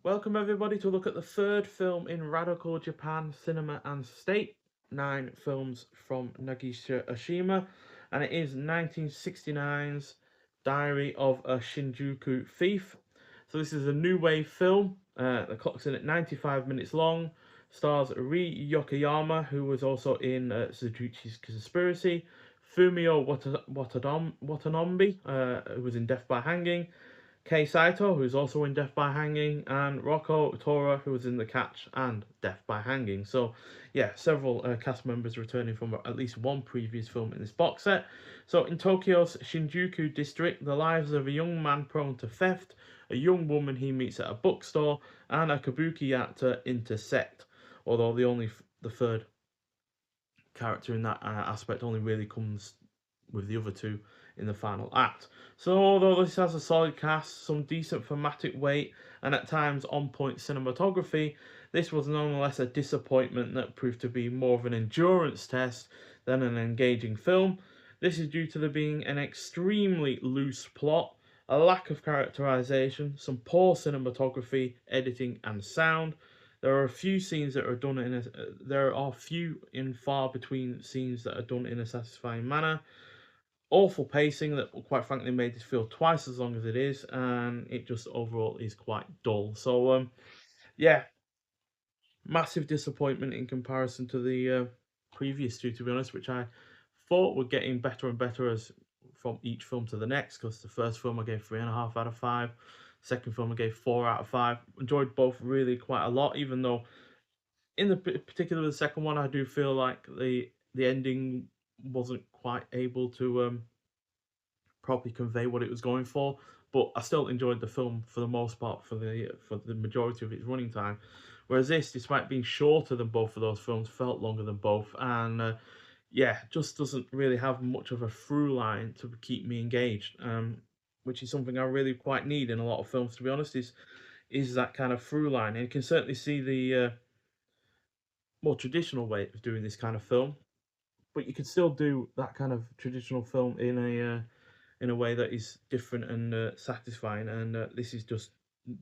Welcome everybody to look at the third film in Radical Japan Cinema and State. 9 films from Nagisa Oshima, and it is 1969's Diary of a Shinjuku Thief. So this is a new wave film. The clock's in at 95 minutes long. Stars Ri Yokoyama, who was also in Suzuki's Conspiracy. Fumio Watanabe, who was in Death by Hanging. Kei Saito, who's also in Death by Hanging, and Rocco Tora, who was in The Catch and Death by Hanging. So, yeah, several cast members returning from at least one previous film in this box set. So, in Tokyo's Shinjuku district, the lives of a young man prone to theft, a young woman he meets at a bookstore, and a kabuki actor intersect. Although the third character in that aspect only really comes with the other two in the final act. So although this has a solid cast, some decent thematic weight, and at times on point cinematography, this was nonetheless a disappointment that proved to be more of an endurance test than an engaging film. This is due to there being an extremely loose plot, a lack of characterization, some poor cinematography, editing, and sound. There are a few scenes that are done in a, there are few and far between scenes that are done in a satisfying manner. Awful pacing that quite frankly made this feel twice as long as it is, and it just overall is quite dull. So yeah, massive disappointment in comparison to the previous two, to be honest, which I thought were getting better and better as from each film to the next. Because the first film I gave 3.5 out of 5, second film I gave 4 out of 5. Enjoyed both really quite a lot, even though in the particular the second one I do feel like the ending wasn't quite able to properly convey what it was going for. But I still enjoyed the film for the most part for the majority of its running time. Whereas this, despite being shorter than both of those films, felt longer than both, and yeah, just doesn't really have much of a through line to keep me engaged. Which is something I really quite need in a lot of films, to be honest. Is that kind of through line, and you can certainly see the more traditional way of doing this kind of film, but you can still do that kind of traditional film in a way that is different and satisfying. And this is just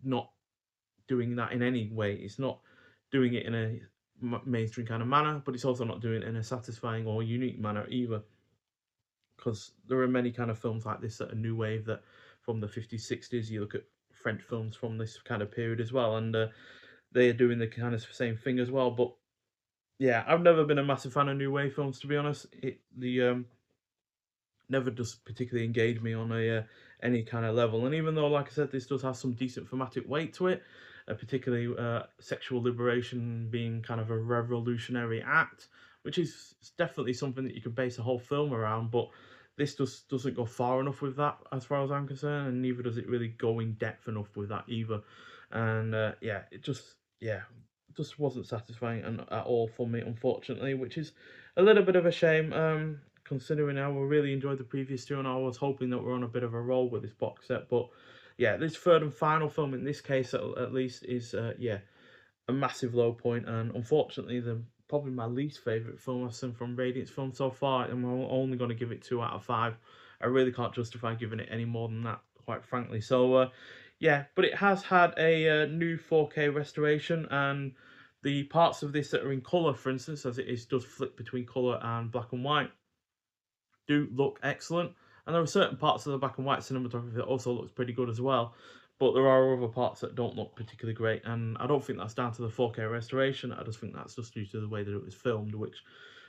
not doing that in any way. It's not doing it in a mainstream kind of manner, but it's also not doing it in a satisfying or unique manner either. Because there are many kind of films like this that are new wave that from the 50s, 60s. You look at French films from this kind of period as well, and they are doing the kind of same thing as well. But yeah, I've never been a massive fan of new wave films, to be honest. It the never does particularly engage me on a any kind of level. And even though, like I said, this does have some decent thematic weight to it, particularly sexual liberation being kind of a revolutionary act, which is definitely something that you could base a whole film around. But this just doesn't go far enough with that, as far as I'm concerned, and neither does it really go in depth enough with that either. And yeah, it just wasn't satisfying at all for me, unfortunately, which is a little bit of a shame. Considering I really enjoyed the previous two, and I was hoping that we're on a bit of a roll with this box set. But yeah, this third and final film in this case, at least, is yeah, a massive low point, and unfortunately, the probably my least favorite film I've seen from Radiance film so far. And I'm only going to give it 2 out of 5. I really can't justify giving it any more than that, quite frankly. So yeah, but it has had a new 4K restoration, and the parts of this that are in color, for instance, as it is does flip between color and black and white, do look excellent. And there are certain parts of the black and white cinematography that also looks pretty good as well. But there are other parts that don't look particularly great, and I don't think that's down to the 4K restoration. I just think that's just due to the way that it was filmed, which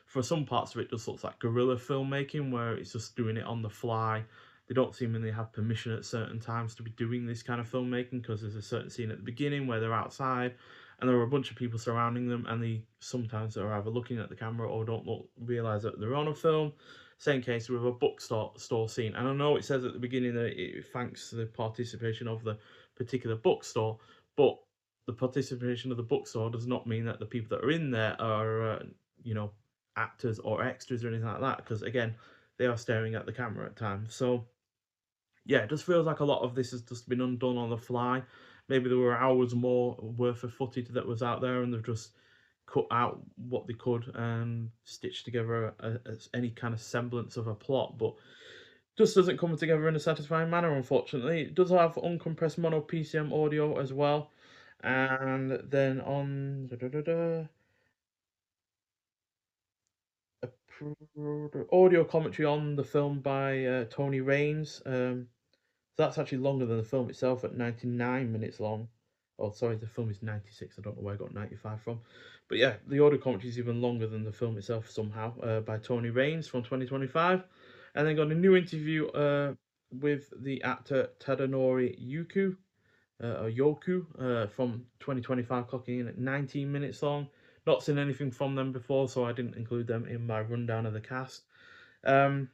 for some parts of it just looks like guerrilla filmmaking, where it's just doing it on the fly. They don't seemingly have permission at certain times to be doing this kind of filmmaking, because there's a certain scene at the beginning where they're outside and there are a bunch of people surrounding them, and they sometimes are either looking at the camera or don't realize that they're on a film. Same case with a bookstore scene. And I know it says at the beginning that it thanks the participation of the particular bookstore, but the participation of the bookstore does not mean that the people that are in there are, you know, actors or extras or anything like that. Because again, they are staring at the camera at times. So yeah, it just feels like a lot of this has just been undone on the fly. Maybe there were hours more worth of footage that was out there, and they've just cut out what they could and stitched together any kind of semblance of a plot, but just doesn't come together in a satisfying manner, unfortunately. It does have uncompressed mono PCM audio as well, And then on audio commentary on the film by Tony Raines. That's actually longer than the film itself at 99 minutes long. Oh, sorry, the film is 96. I don't know where I got 95 from. But yeah, the audio commentary is even longer than the film itself somehow, by Tony Raines from 2025. And then got a new interview with the actor Tadanori or Yoku, from 2025, clocking in at 19 minutes long. Not seen anything from them before, so I didn't include them in my rundown of the cast. Um,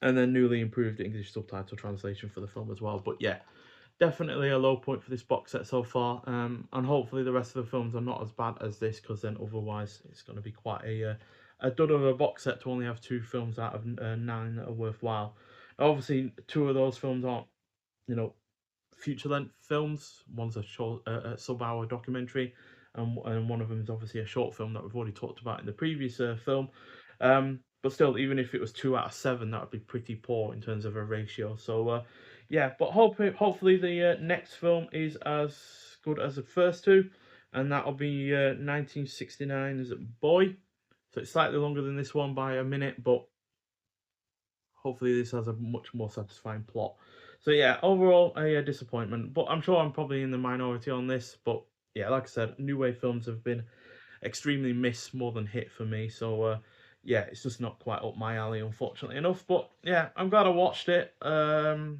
and then newly improved English subtitle translation for the film as well. But yeah, definitely a low point for this box set so far. And hopefully the rest of the films are not as bad as this, because then otherwise it's going to be quite a dud of a box set to only have 2 films out of 9 that are worthwhile. Obviously, 2 of those films aren't, you know, feature length films. One's a short, sub-hour documentary, and one of them is obviously a short film that we've already talked about in the previous film. But still, even if it was 2 out of 7, that would be pretty poor in terms of a ratio. So, yeah, but hopefully the next film is as good as the first 2, and that'll be 1969's Boy. So it's slightly longer than this one by a minute, but hopefully this has a much more satisfying plot. So yeah, overall a disappointment, but I'm sure I'm probably in the minority on this. But yeah, like I said, New Wave films have been extremely miss more than hit for me. So yeah, it's just not quite up my alley, unfortunately enough. But yeah, I'm glad I watched it, because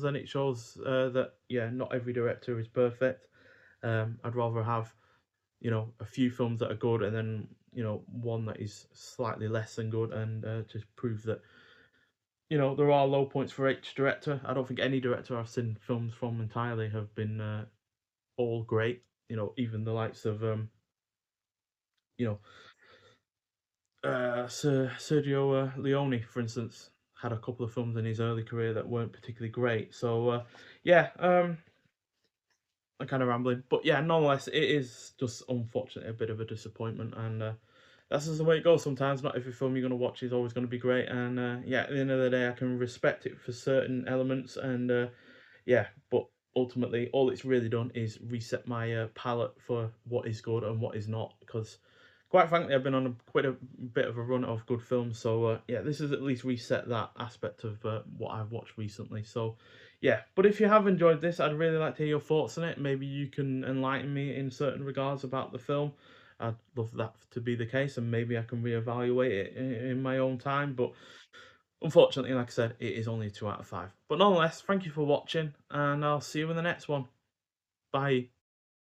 then it shows that yeah, not every director is perfect. I'd rather have, a few films that are good, and then one that is slightly less than good, and just prove that there are low points for each director. I don't think any director I've seen films from entirely have been all great. Even the likes of you know Sergio Leone, for instance, had a couple of films in his early career that weren't particularly great. So yeah, I'm kind of rambling, but yeah, nonetheless, it is just unfortunately a bit of a disappointment, and that's just the way it goes sometimes. Not every film you're going to watch is always going to be great, and yeah, at the end of the day, I can respect it for certain elements, and yeah, but ultimately, all it's really done is reset my palette for what is good and what is not, because quite frankly, I've been on quite a bit of a run of good films. So yeah, this has at least reset that aspect of what I've watched recently. So yeah, but if you have enjoyed this, I'd really like to hear your thoughts on it. Maybe you can enlighten me in certain regards about the film. I'd love that to be the case, and maybe I can reevaluate it in my own time. But unfortunately, like I said, it is only a 2 out of 5. But nonetheless, thank you for watching, and I'll see you in the next one. Bye.